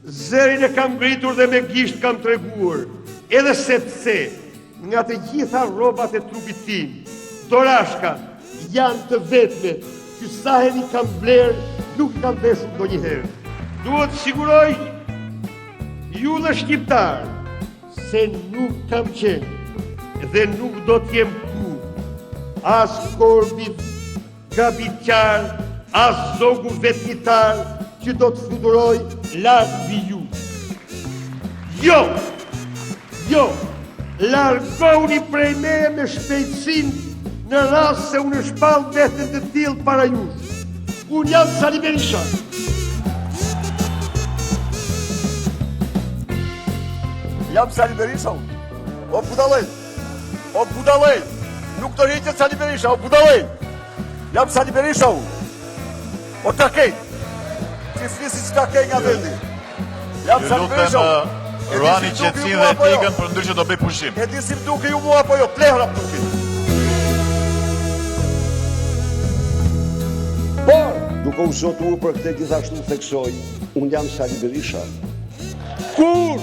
Zërin e kam ngritur dhe me gisht kam treguar, edhe sepse nga të gjitha rrobat e trupit tim, dorashka janë të vetme që sa herë kam bler, nuk kam veshur ndonjëherë. Duhet siguroj ju dhe shqiptar se nuk kam qenë dhe nuk do t'jem kur as korbit gabitqar, as zogu vetmitar që do të fluturoj larg mbi ju. Jo, largohuni prej meje me shpejtësinë në rast se unë shpall veten të tillë para jush. Unë jam Sali Berisha. Jam Sali Berisha unë. O budallej, nuk të rriqet Sali Berisha, o budallej. Jam Sali Berisha unë. O takej, që flisi që takej nga vendi. Jam Sali Berisha unë. Ruani qetësinë dhe etikën, për ndryshe do bëj pushim. E di si më duke ju mua apo jo, plehra më duke. Por, duke u zotuar për këtë gjithashtu theksoj, unë jam Sali Berisha. Kur